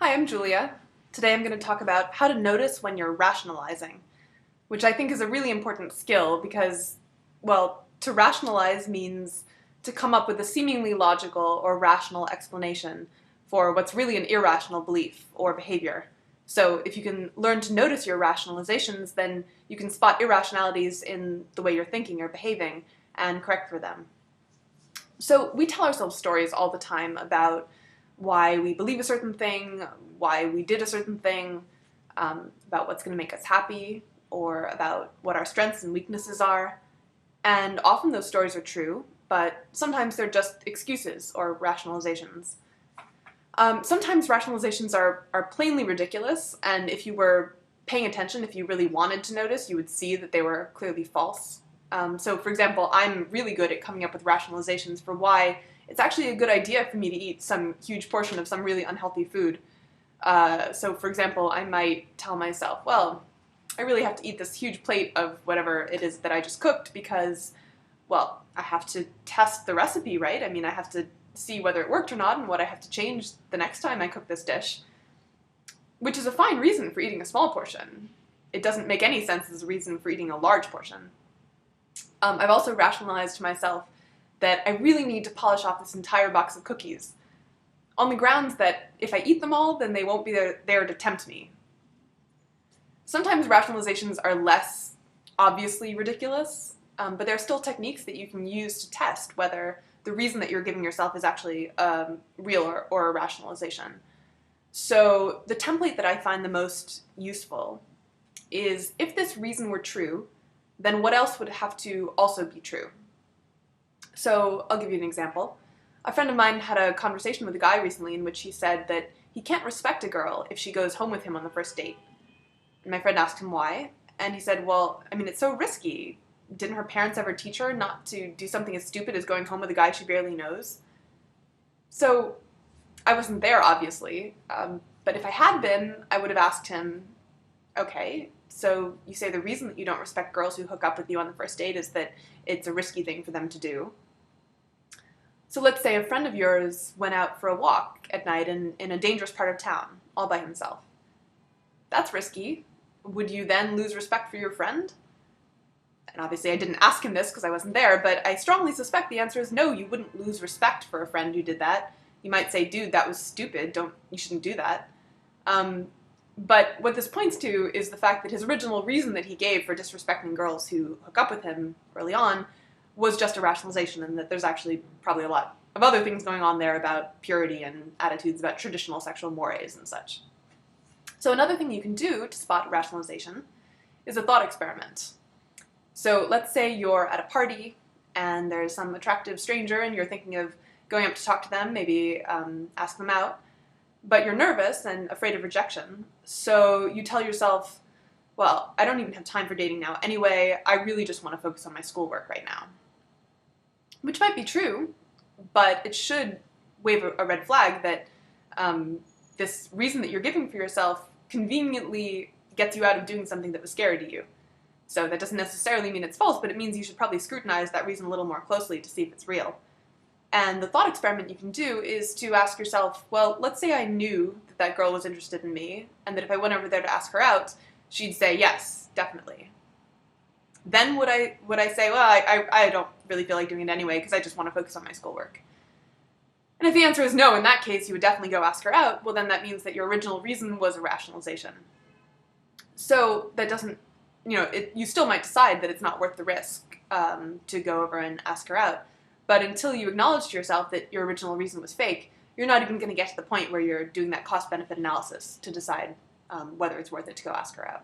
Hi, I'm Julia. Today I'm going to talk about how to notice when you're rationalizing, which I think is a really important skill because, well, to rationalize means to come up with a seemingly logical or rational explanation for what's really an irrational belief or behavior. So if you can learn to notice your rationalizations, then you can spot irrationalities in the way you're thinking or behaving and correct for them. So we tell ourselves stories all the time about why we believe a certain thing, why we did a certain thing, about what's going to make us happy, or about what our strengths and weaknesses are. And often those stories are true, but sometimes they're just excuses or rationalizations. Sometimes rationalizations are plainly ridiculous, and if you were paying attention, if you really wanted to notice, you would see that they were clearly false. So for example, I'm really good at coming up with rationalizations for why it's actually a good idea for me to eat some huge portion of some really unhealthy food. So for example, I might tell myself, well, I really have to eat this huge plate of whatever it is that I just cooked because, well, I have to test the recipe, right? I mean, I have to see whether it worked or not and what I have to change the next time I cook this dish, which is a fine reason for eating a small portion. It doesn't make any sense as a reason for eating a large portion. I've also rationalized to myself that I really need to polish off this entire box of cookies, on the grounds that if I eat them all, then they won't be there to tempt me. Sometimes rationalizations are less obviously ridiculous, but there are still techniques that you can use to test whether the reason that you're giving yourself is actually real or a rationalization. So the template that I find the most useful is, if this reason were true, then what else would have to also be true? So I'll give you an example. A friend of mine had a conversation with a guy recently in which he said that he can't respect a girl if she goes home with him on the first date. And my friend asked him why, and he said, well, I mean, it's so risky. Didn't her parents ever teach her not to do something as stupid as going home with a guy she barely knows? So I wasn't there, obviously, but if I had been, I would have asked him, okay, so you say the reason that you don't respect girls who hook up with you on the first date is that it's a risky thing for them to do. So let's say a friend of yours went out for a walk at night in a dangerous part of town, all by himself. That's risky. Would you then lose respect for your friend? And obviously I didn't ask him this because I wasn't there, but I strongly suspect the answer is no, you wouldn't lose respect for a friend who did that. You might say, dude, that was stupid, you shouldn't do that. But what this points to is the fact that his original reason that he gave for disrespecting girls who hook up with him early on was just a rationalization, and that there's actually probably a lot of other things going on there about purity and attitudes about traditional sexual mores and such. So another thing you can do to spot rationalization is a thought experiment. So let's say you're at a party and there's some attractive stranger and you're thinking of going up to talk to them, maybe ask them out, but you're nervous and afraid of rejection. So you tell yourself, well, I don't even have time for dating now anyway, I really just want to focus on my schoolwork right now. Which might be true, but it should wave a red flag that this reason that you're giving for yourself conveniently gets you out of doing something that was scary to you. So that doesn't necessarily mean it's false, but it means you should probably scrutinize that reason a little more closely to see if it's real. And the thought experiment you can do is to ask yourself, well, let's say I knew that that girl was interested in me, and that if I went over there to ask her out, she'd say yes, definitely. Then would I say, well, I don't really feel like doing it anyway because I just want to focus on my schoolwork? And if the answer is no, in that case, you would definitely go ask her out, well, then that means that your original reason was a rationalization. So that doesn't, you still might decide that it's not worth the risk to go over and ask her out. But until you acknowledge to yourself that your original reason was fake, you're not even going to get to the point where you're doing that cost-benefit analysis to decide whether it's worth it to go ask her out.